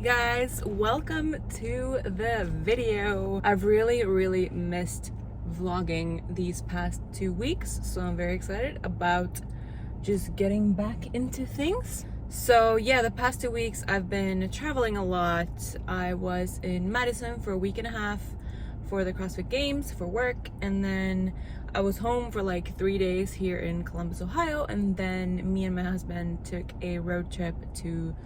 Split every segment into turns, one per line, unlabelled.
guys, welcome to the video. I've really missed vlogging these past 2 weeks, so I'm very excited about just getting back into things. So yeah, the past 2 weeks I've been traveling a lot. I was in Madison for a week and a half for the CrossFit Games for work, and then I was home for like 3 days here in Columbus, Ohio, and then me and my husband took a road trip to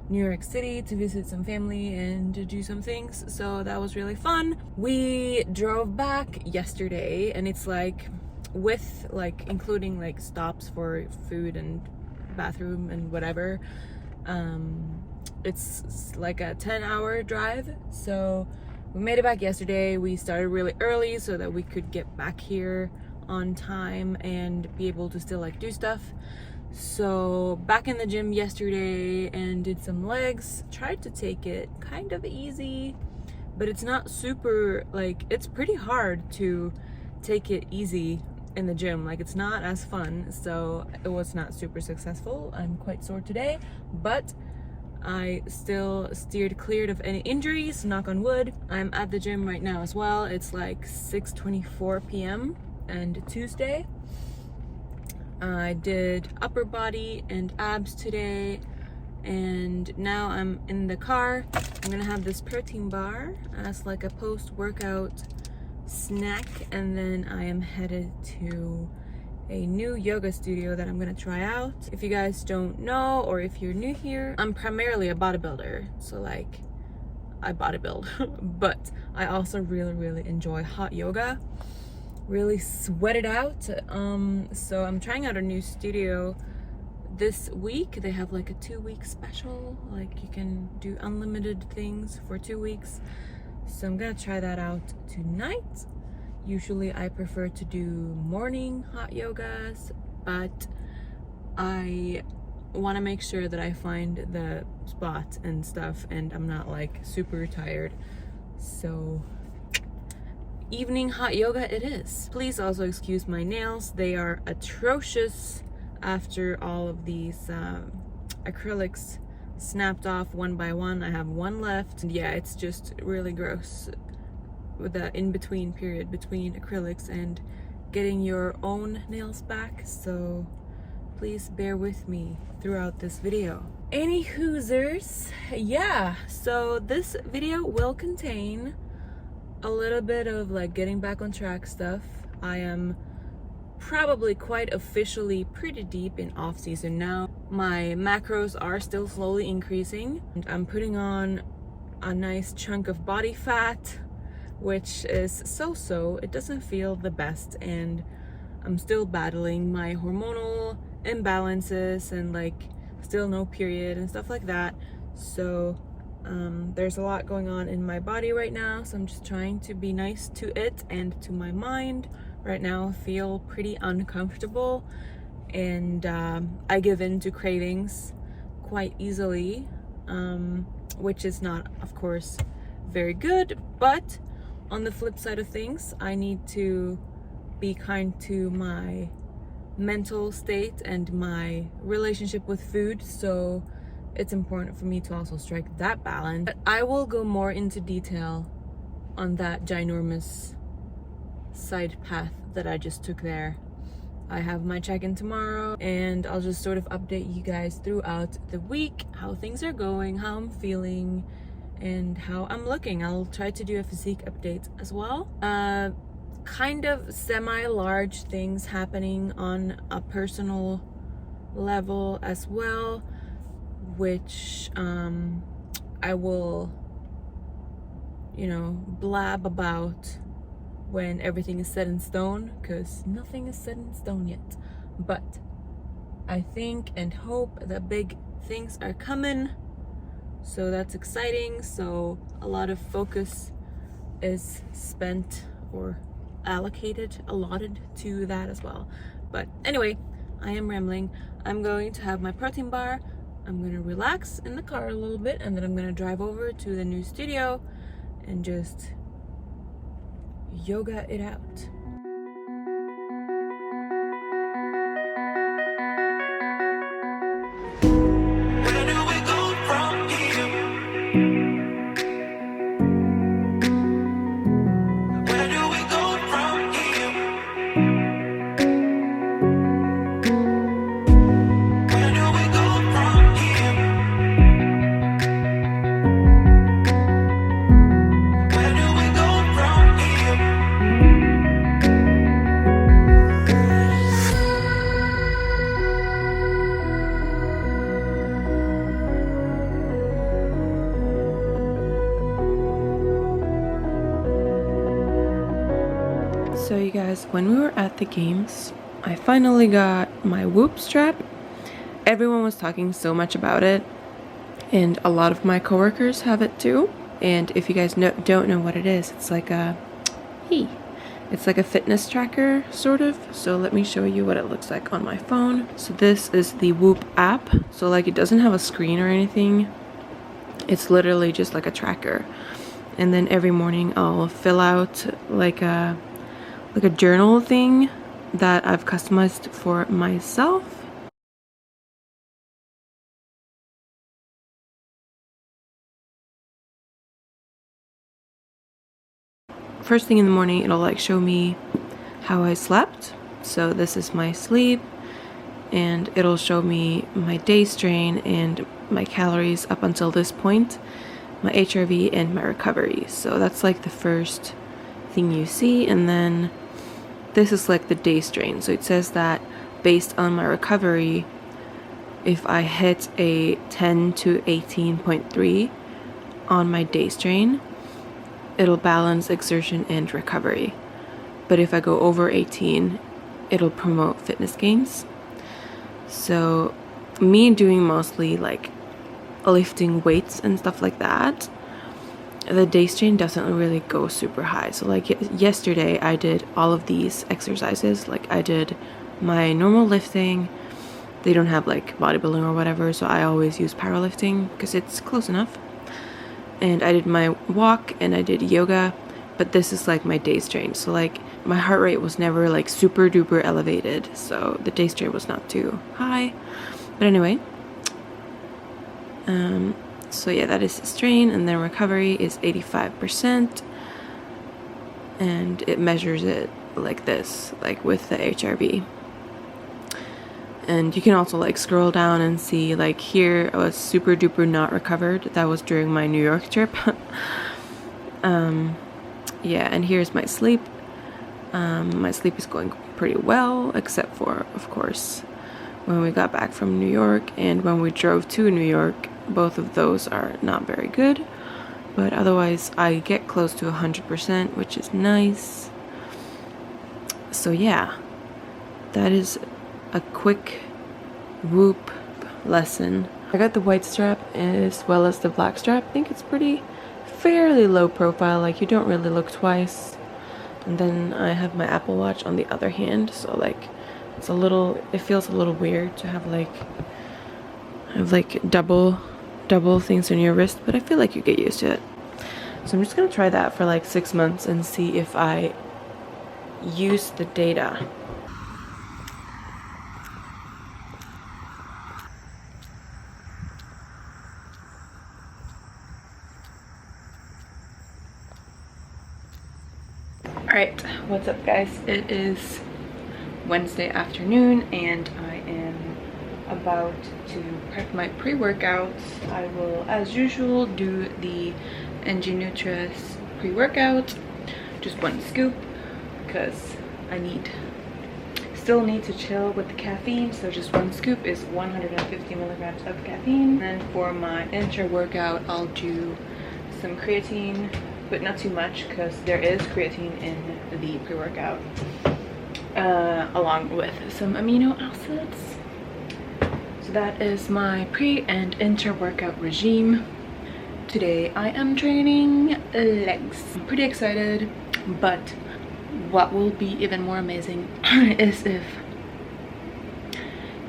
New York City to visit some family and to do some things. So that was really fun. We drove back yesterday, and it's like with like including like stops for food and bathroom and whatever, it's like a 10-hour drive. So we made it back yesterday. We started really early so that we could get back here on time and be able to still like do stuff. So back in the gym yesterday and did some legs. Tried to take it kind of easy, but it's not super, like, it's pretty hard to take it easy in the gym. Like, it's not as fun, so it was not super successful. I'm quite sore today, but I still steered clear of any injuries, knock on wood. I'm at the gym right now as well. It's like 6:24 p.m. and Tuesday. I did upper body and abs today, and now I'm in the car. I'm gonna have this protein bar as like a post-workout snack, and then I am headed to a new yoga studio that I'm gonna try out. If you guys don't know, or if you're new here, I'm primarily a bodybuilder, so like I bodybuild, but I also really enjoy hot yoga. Really sweat it out. So I'm trying out a new studio this week. They have like a 2-week special, like you can do unlimited things for 2 weeks. So I'm gonna try that out tonight. Usually I prefer to do morning hot yogas, but I want to make sure that I find the spot and stuff and I'm not like super tired. So evening hot yoga it is. Please also excuse my nails. They are atrocious after all of these acrylics snapped off one by one. I have one left. And yeah, it's just really gross with the in-between period between acrylics and getting your own nails back. So please bear with me throughout this video. Any hoosers, yeah, so this video will contain a little bit of like getting back on track stuff. I am probably quite officially pretty deep in off season now. My macros are still slowly increasing, and I'm putting on a nice chunk of body fat, which is so-so. It doesn't feel the best, and I'm still battling my hormonal imbalances and like still no period and stuff like that. So there's a lot going on in my body right now, so I'm just trying to be nice to it and to my mind. Right now I feel pretty uncomfortable, and I give in to cravings quite easily, which is not, of course, very good. But on the flip side of things, I need to be kind to my mental state and my relationship with food, so it's important for me to also strike that balance. But I will go more into detail on that ginormous side path that I just took there. I have my check-in tomorrow, and I'll just sort of update you guys throughout the week, how things are going, how I'm feeling, and how I'm looking. I'll try to do a physique update as well. Kind of semi-large things happening on a personal level as well, which I will, blab about when everything is set in stone, because nothing is set in stone yet. But I think and hope that big things are coming, so that's exciting. So a lot of focus is spent or allotted to that as well. But anyway, I am rambling. I'm going to have my protein bar. I'm going to relax in the car a little bit, and then I'm going to drive over to the new studio and just yoga it out.
Where do we go from here?
So you guys, when we were at the games, I finally got my Whoop strap. Everyone was talking so much about it, and a lot of my coworkers have it too. And if you guys don't know what it is, it's like a it's like a fitness tracker, sort of. So let me show you what it looks like on my phone. So this is the Whoop app. So like it doesn't have a screen or anything. It's literally just like a tracker. And then every morning I'll fill out like a journal thing that I've customized for myself. First thing in the morning, it'll like show me how I slept. So this is my sleep, and it'll show me my day strain and my calories up until this point, my HRV and my recovery. So that's like the first thing you see. And then this is like the day strain. So it says that based on my recovery, if I hit a 10 to 18.3 on my day strain, it'll balance exertion and recovery. But if I go over 18, it'll promote fitness gains. So me doing mostly like lifting weights and stuff like that, the day strain doesn't really go super high. So like yesterday I did all of these exercises. Like I did my normal lifting. They don't have like bodybuilding or whatever, so I always use powerlifting because it's close enough. And I did my walk and I did yoga, but this is like my day strain. So like my heart rate was never like super duper elevated, so the day strain was not too high. But anyway, so yeah, that is the strain. And then recovery is 85%, and it measures it like this, like with the HRV. And you can also like scroll down and see, like here I was super duper not recovered. That was during my New York trip. Yeah, and here's my sleep. My sleep is going pretty well, except for, of course, when we got back from New York and when we drove to New York. Both of those are not very good, but otherwise I get close to 100%, which is nice. So yeah, that is a quick Whoop lesson. I got the white strap as well as the black strap. I think it's fairly low profile, like you don't really look twice. And then I have my Apple Watch on the other hand, so like it feels a little weird to have double things on your wrist, but I feel like you get used to it. So I'm just gonna try that for like 6 months and see if I use the data. Alright, what's up guys? It is Wednesday afternoon and I am about to prep my pre-workouts. I will, as usual, do the NG Nutris pre-workout, just 1 scoop, because I still need to chill with the caffeine, so just 1 scoop is 150 milligrams of caffeine. And for my intra-workout, I'll do some creatine, but not too much because there is creatine in the pre-workout, along with some amino acids. So that is my pre and inter-workout regime. Today I am training legs. I'm pretty excited, but what will be even more amazing is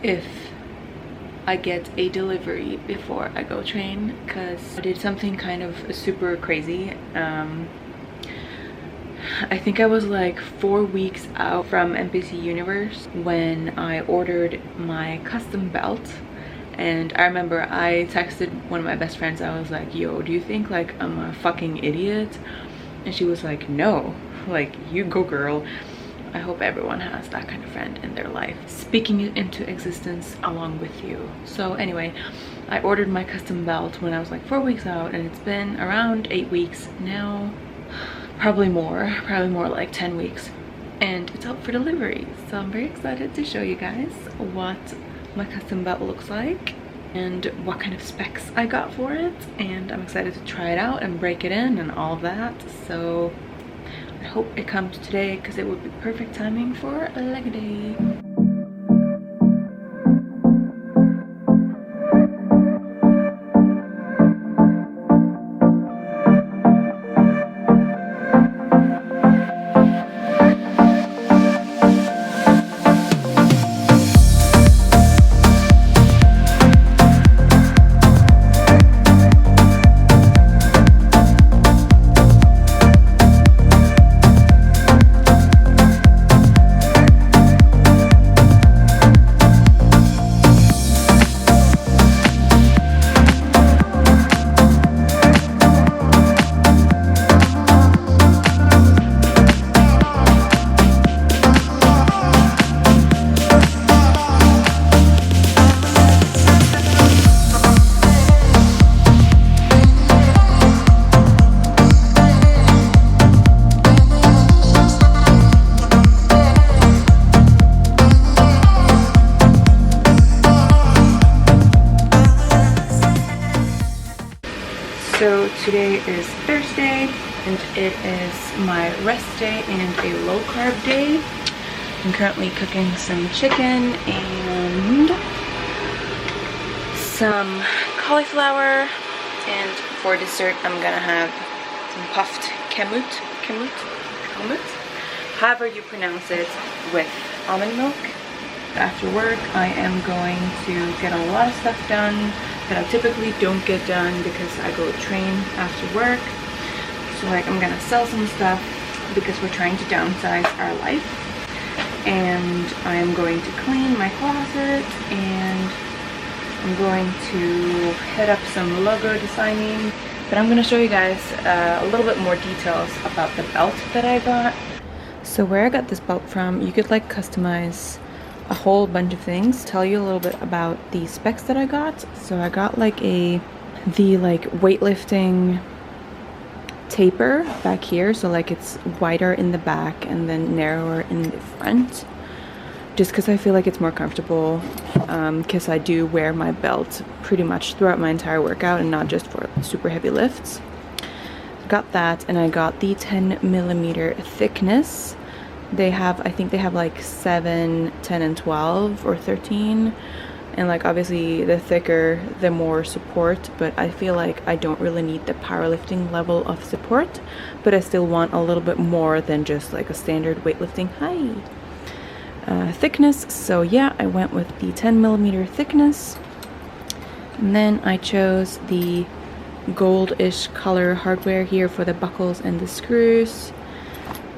if I get a delivery before I go train, because I did something kind of super crazy. I think I was like 4 weeks out from NPC Universe when I ordered my custom belt. And I remember I texted one of my best friends. I was like, yo, do you think like I'm a fucking idiot? And she was like, no, like you go girl. I hope everyone has that kind of friend in their life, speaking it into existence along with you. So anyway, I ordered my custom belt when I was like 4 weeks out, and it's been around 8 weeks now, probably more like 10 weeks, and it's out for delivery. So I'm very excited to show you guys what my custom belt looks like and what kind of specs I got for it, and I'm excited to try it out and break it in and all of that. So I hope it comes today because it would be perfect timing for a leg day. So today is Thursday and it is my rest day and a low carb day. I'm currently cooking some chicken and some cauliflower, and for dessert I'm gonna have some puffed kamut, however you pronounce it, with almond milk. After work I am going to get a lot of stuff done that I typically don't get done because I go train after work. So like I'm gonna sell some stuff because we're trying to downsize our life, and I am going to clean my closet, and I'm going to head up some logo designing. But I'm gonna show you guys a little bit more details about the belt that I got. So where I got this belt from, you could like customize a whole bunch of things. Tell you a little bit about the specs that I got. So I got like the weightlifting taper back here, so like it's wider in the back and then narrower in the front, just because I feel like it's more comfortable, because I do wear my belt pretty much throughout my entire workout and not just for super heavy lifts. Got that, and I got the 10mm thickness. They have, I think they have like 7, 10, and 12 or 13, and like obviously the thicker the more support, but I feel like I don't really need the powerlifting level of support, but I still want a little bit more than just like a standard weightlifting thickness. So yeah, I went with the 10mm thickness, and then I chose the goldish color hardware here for the buckles and the screws.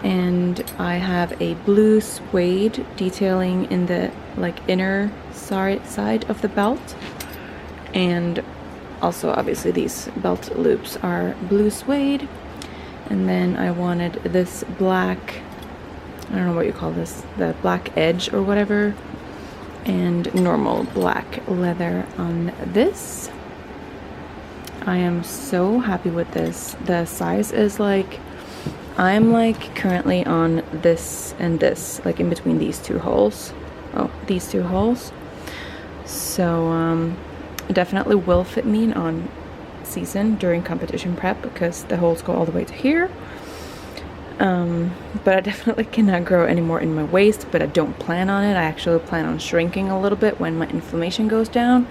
And I have a blue suede detailing in the like inner side of the belt, and also obviously these belt loops are blue suede. And then I wanted this black, I don't know what you call this, the black edge or whatever, and normal black leather on this. I am so happy with this. The size is like, I'm like currently on this and this, like in between these two holes. Oh, these two holes. So it definitely will fit me on season during competition prep because the holes go all the way to here. But I definitely cannot grow any more in my waist, but I don't plan on it. I actually plan on shrinking a little bit when my inflammation goes down,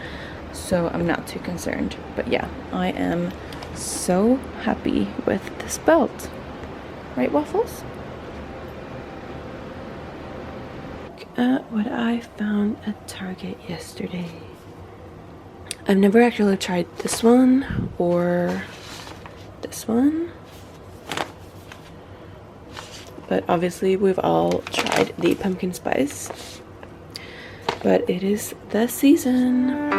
so I'm not too concerned. But yeah, I am so happy with this belt. Right, Waffles? Look at what I found at Target yesterday. I've never actually tried this one or this one, but obviously we've all tried the pumpkin spice. But it is the season.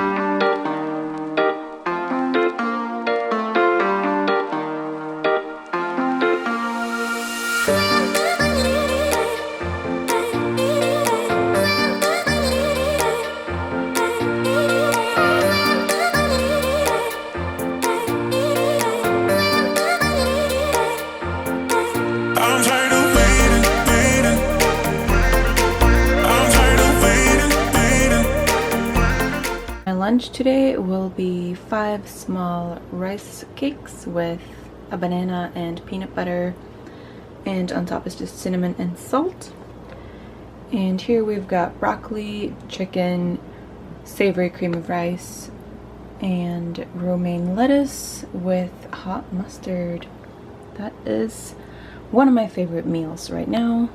Lunch today will be 5 small rice cakes with a banana and peanut butter and on top is just cinnamon and salt. And here we've got broccoli, chicken, savory cream of rice, and romaine lettuce with hot mustard. That is one of my favorite meals right now.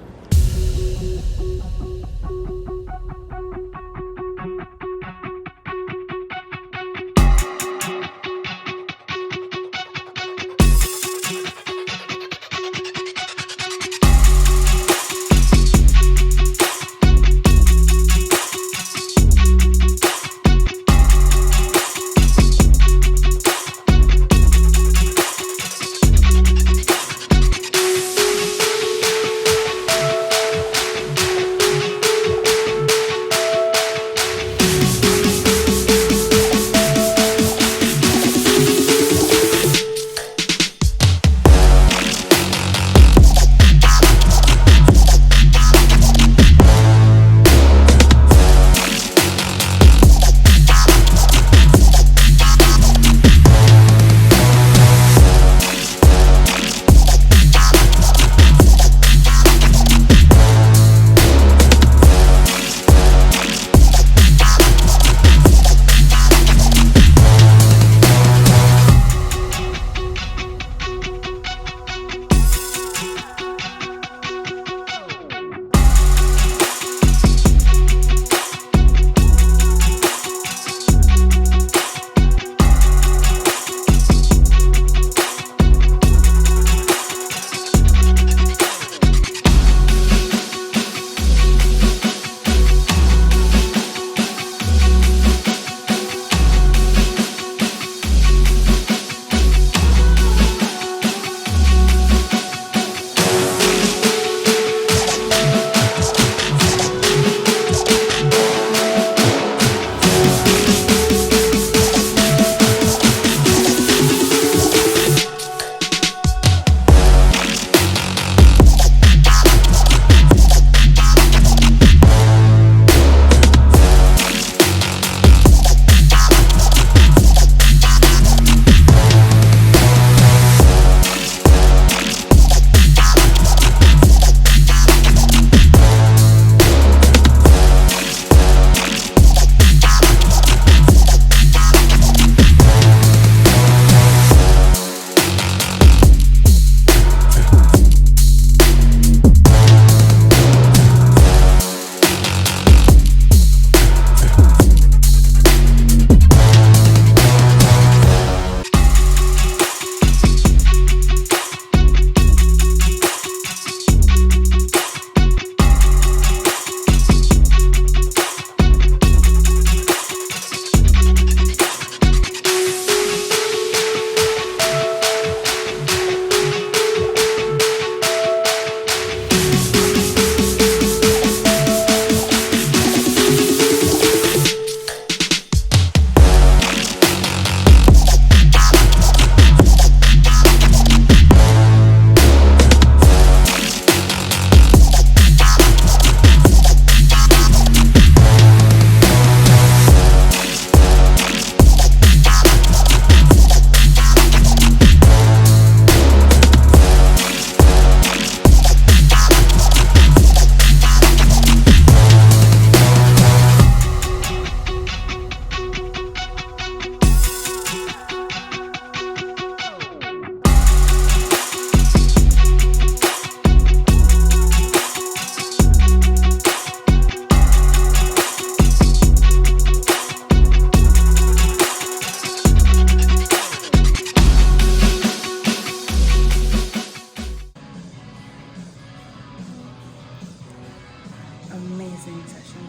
Amazing session.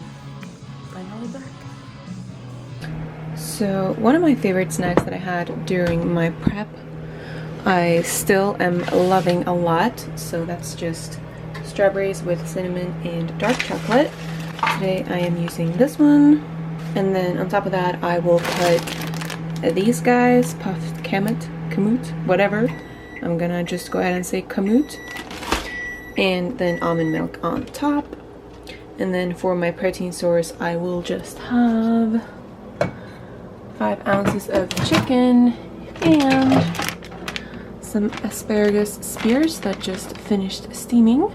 Finally back. So one of my favorite snacks that I had during my prep, I still am loving a lot. So that's just strawberries with cinnamon and dark chocolate. Today I am using this one. And then on top of that, I will put these guys, puffed kamut, whatever. I'm gonna just go ahead and say kamut. And then almond milk on top. And then for my protein source, I will just have 5 ounces of chicken and some asparagus spears that just finished steaming.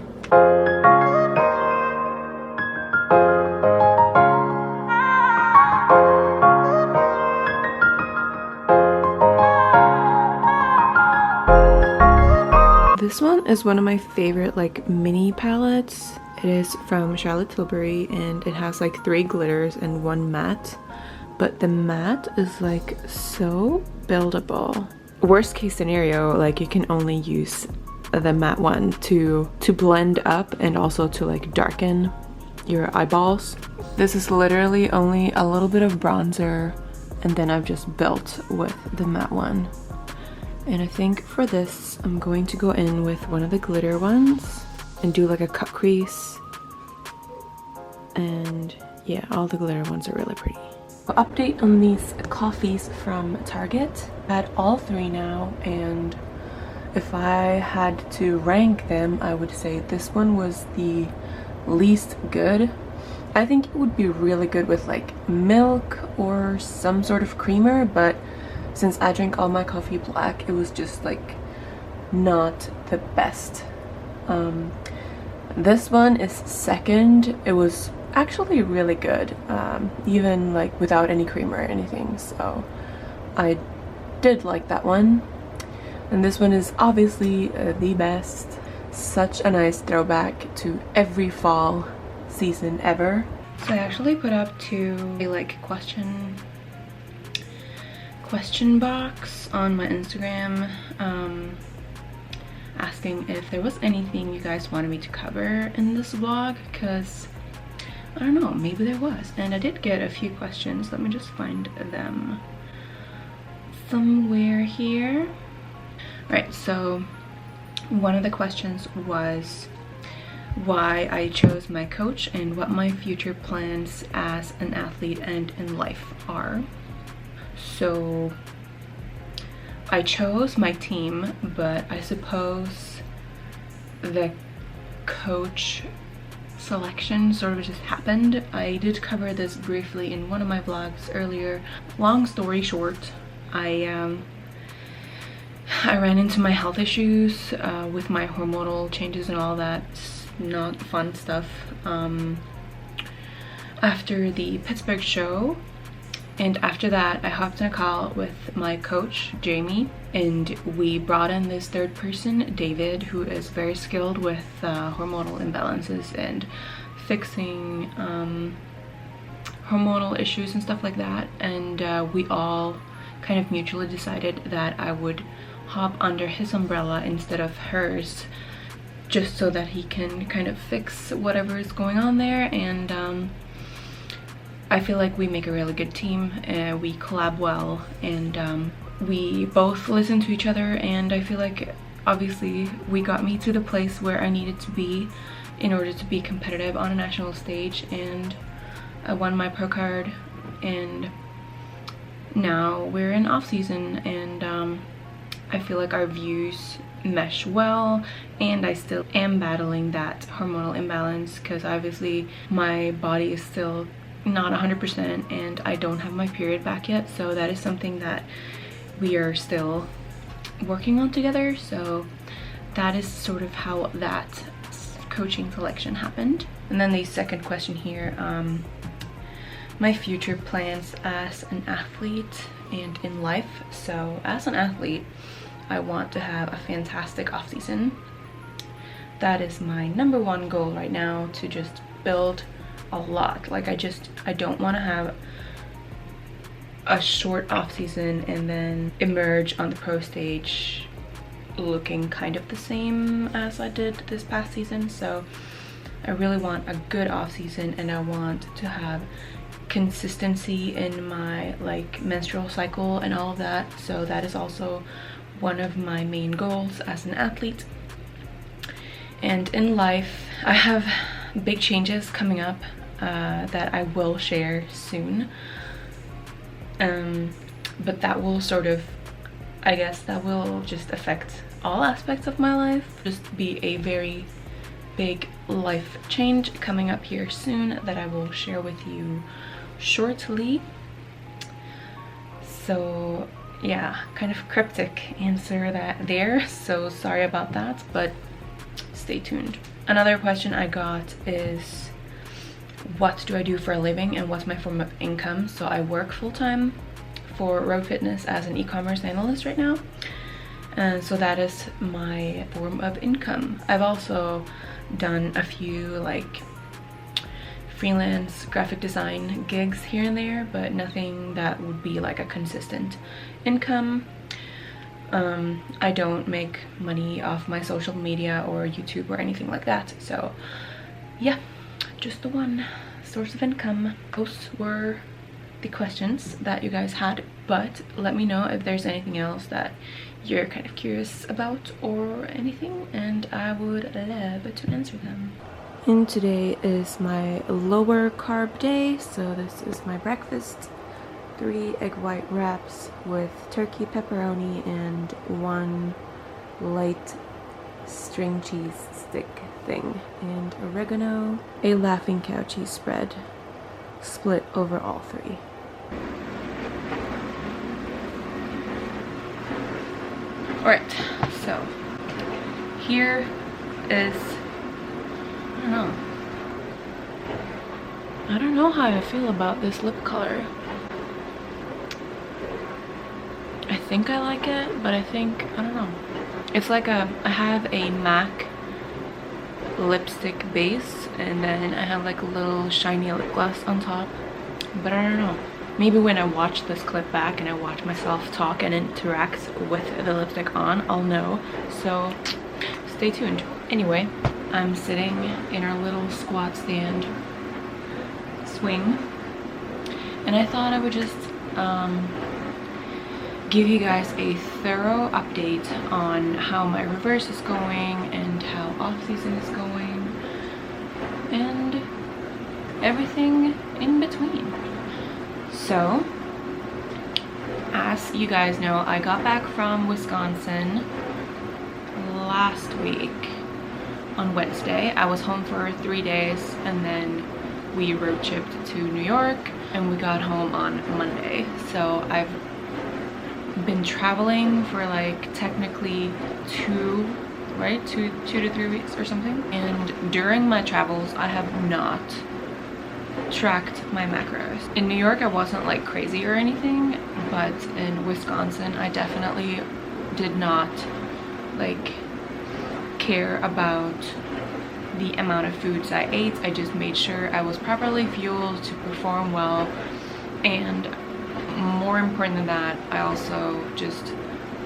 This one is one of my favorite like mini palettes. It is from Charlotte Tilbury and it has like 3 glitters and 1 matte. But the matte is like so buildable. Worst case scenario, like you can only use the matte one to blend up and also to like darken your eyeballs. This is literally only a little bit of bronzer and then I've just built with the matte one. And I think for this, I'm going to go in with one of the glitter ones and do like a cut crease. And yeah, all the glitter ones are really pretty. Update on these coffees from Target. I had all 3 now, and if I had to rank them, I would say this one was the least good. I think it would be really good with like milk or some sort of creamer, but since I drink all my coffee black, it was just like not the best. This one is second. It was actually really good, even like without any creamer or anything, so I did like that one. And this one is obviously the best. Such a nice throwback to every fall season ever. So I actually put up to a like question box on my Instagram, asking if there was anything you guys wanted me to cover in this vlog, because I don't know, maybe there was. And I did get a few questions. Let me just find them somewhere here. Right, so one of the questions was why I chose my coach and what my future plans as an athlete and in life are. So I chose my team, but I suppose the coach selection sort of just happened. I did cover this briefly in one of my vlogs earlier. Long story short, I ran into my health issues with my hormonal changes and all that not fun stuff after the Pittsburgh show. And after that, I hopped in a call with my coach, Jamie, and we brought in this third person, David, who is very skilled with hormonal imbalances and fixing hormonal issues and stuff like that. And we all kind of mutually decided that I would hop under his umbrella instead of hers, just so that he can kind of fix whatever is going on there. And I feel like we make a really good team. We collab well, and we both listen to each other, and I feel like obviously we got me to the place where I needed to be in order to be competitive on a national stage. And I won my pro card, and now we're in off season, and I feel like our views mesh well, and I still am battling that hormonal imbalance because obviously my body is still not 100% and I don't have my period back yet, so that is something that we are still working on together. So that is sort of how that coaching selection happened. And then the second question here, my future plans as an athlete and in life. So as an athlete, I want to have a fantastic off season. That is my #1 goal right now, to just build a lot. Like I don't want to have a short off season and then emerge on the pro stage looking kind of the same as I did this past season. So I really want a good off season, and I want to have consistency in my like menstrual cycle and all of that. So that is also one of my main goals as an athlete. And in life, I have big changes coming up that I will share soon, but that will sort of, I guess that will just affect all aspects of my life. Just be a very big life change coming up here soon that I will share with you shortly. So yeah, kind of cryptic answer there, so sorry about that, but stay tuned. Another question I got is, what do I do for a living and what's my form of income? So I work full-time for Rogue Fitness as an e-commerce analyst right now, and so that is my form of income. I've also done a few like freelance graphic design gigs here and there, but nothing that would be like a consistent income. I don't make money off my social media or YouTube or anything like that, so yeah, just the one source of income. Those were the questions that you guys had, but let me know if there's anything else that you're kind of curious about or anything, and I would love to answer them. And today is my lower carb day, so this is my breakfast. 3 egg white wraps with turkey, pepperoni, and 1 light string cheese stick thing, and oregano, a Laughing Cow cheese spread, split over all 3. Alright, so here is, I don't know how I feel about this lip color. I think I like it, but I don't know. It's like I have a MAC lipstick base, and then I have like a little shiny lip gloss on top, but I don't know. Maybe when I watch this clip back and I watch myself talk and interact with the lipstick on, I'll know. So stay tuned. Anyway, I'm sitting in our little squat stand swing, and I thought I would just give you guys a thorough update on how my reverse is going and how off-season is going and everything in between. So, as you guys know, I got back from Wisconsin last week on Wednesday. I was home for 3 days, and then we road tripped to New York, and we got home on Monday. So I've been traveling for like technically 2 to 3 weeks or something, and during my travels I have not tracked my macros. In New York I wasn't like crazy or anything, but in Wisconsin I definitely did not like care about the amount of foods I ate. I just made sure I was properly fueled to perform well, and more important than that, I also just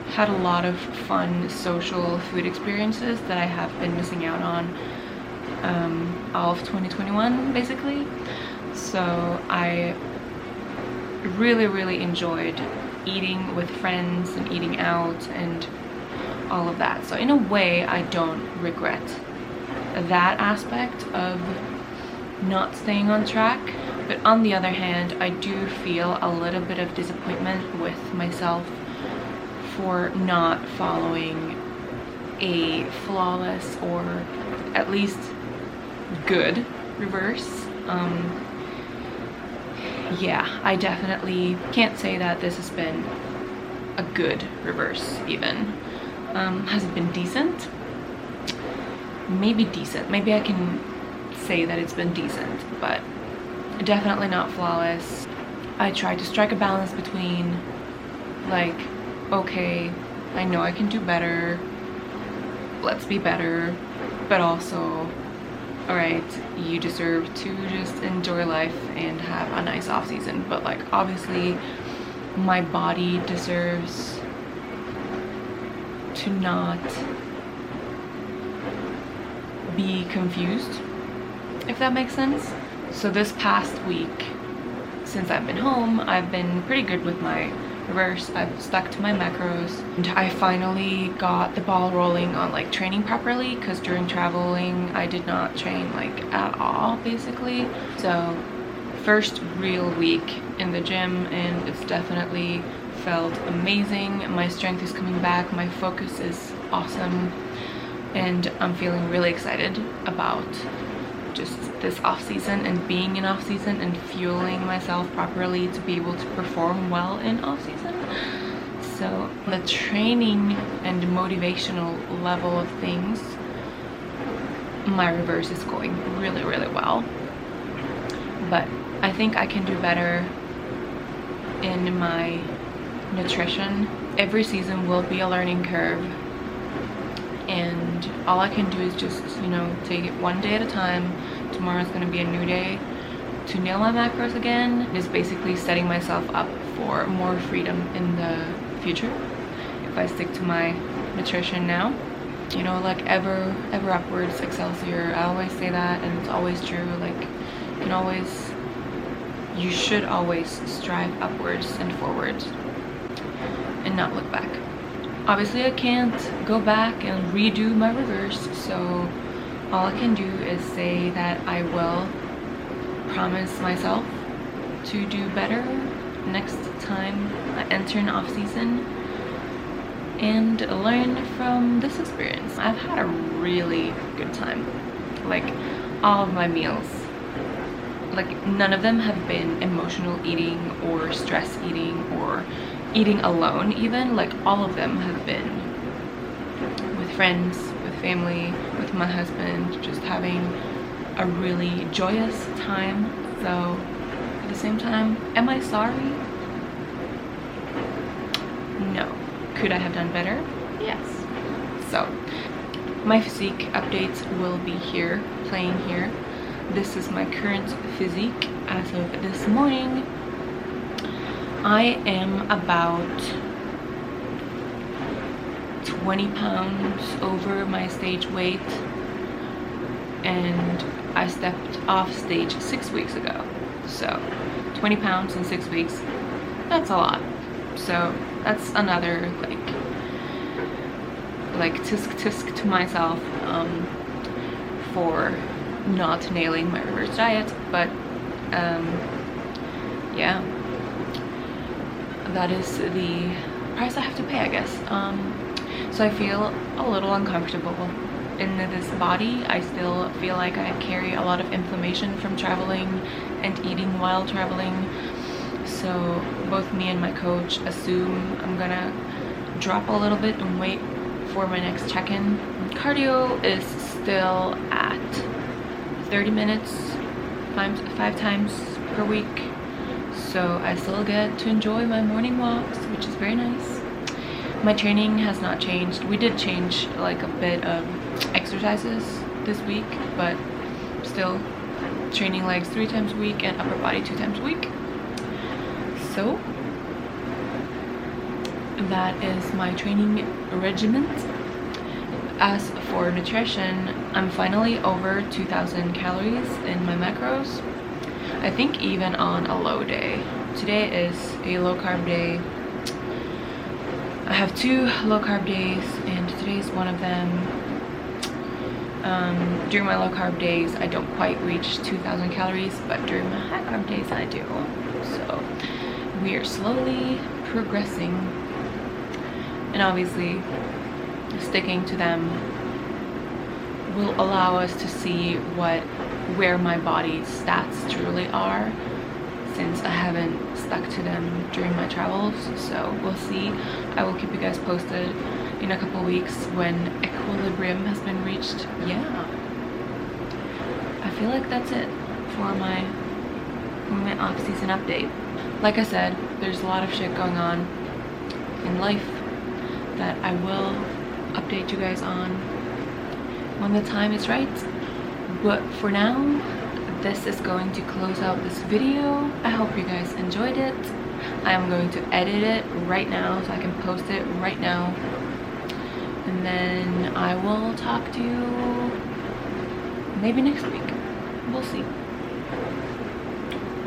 had a lot of fun social food experiences that I have been missing out on all of 2021 basically. So I really enjoyed eating with friends and eating out and all of that. So in a way I don't regret that aspect of not staying on track, but on the other hand I do feel a little bit of disappointment with myself for not following a flawless or at least good reverse. Yeah, I definitely can't say that this has been a good reverse even. Has it been decent? Maybe decent. Maybe I can say that it's been decent, but definitely not flawless. I tried to strike a balance between like, okay, I know I can do better, let's be better, but also, alright, you deserve to just enjoy life and have a nice off season, but like obviously my body deserves to not be confused, if that makes sense. So this past week, since I've been home, I've been pretty good with my reverse. I've stuck to my macros, and I finally got the ball rolling on like training properly, because during traveling I did not train like at all basically. So first real week in the gym, and it's definitely felt amazing. My strength is coming back, my focus is awesome, and I'm feeling really excited about just this off season and being in off season and fueling myself properly to be able to perform well in off season. So the training and motivational level of things, my reverse is going really well, but I think I can do better in my nutrition. Every season will be a learning curve, and all I can do is just, you know, take it one day at a time. Tomorrow's gonna be a new day to nail my macros again. Just basically setting myself up for more freedom in the future if I stick to my nutrition now. You know, like ever upwards, Excelsior. I always say that, and it's always true. Like, you should always strive upwards and forwards and not look back. Obviously I can't go back and redo my reverse, so all I can do is say that I will promise myself to do better next time I enter an off season and learn from this experience. I've had a really good time. Like, all of my meals, like none of them have been emotional eating or stress eating or eating alone even. Like, all of them have been with friends, with family, with my husband, just having a really joyous time. So at the same time, am I sorry? No. Could I have done better? Yes. So my physique updates will be here, playing here. This is my current physique as of this morning. I am about 20 pounds over my stage weight, and I stepped off stage 6 weeks ago. So 20 pounds in 6 weeks, that's a lot. So that's another like tisk to myself for not nailing my reverse diet. But yeah, that is the price I have to pay, I guess. So I feel a little uncomfortable in this body. I still feel like I carry a lot of inflammation from traveling and eating while traveling. So both me and my coach assume I'm gonna drop a little bit and wait for my next check-in. Cardio is still at 30 minutes, five times per week. So I still get to enjoy my morning walks, which is very nice. My training has not changed. We did change like a bit of exercises this week, but still training legs 3 times a week and upper body 2 times a week. So that is my training regimen. As for nutrition, I'm finally over 2,000 calories in my macros. I think even on a low day. Today is a low carb day. I have 2 low carb days, and today's one of them. During my low carb days, I don't quite reach 2,000 calories, but during my high carb days, I do. So we are slowly progressing, and obviously sticking to them will allow us to see where my body's stats truly are, since I haven't stuck to them during my travels. So we'll see. I will keep you guys posted in a couple weeks when equilibrium has been reached. Yeah, I feel like that's it for my off-season update. Like I said, there's a lot of shit going on in life that I will update you guys on when the time is right. But for now, this is going to close out this video. I hope you guys enjoyed it. I am going to edit it right now so I can post it right now, and then I will talk to you maybe next week. We'll see.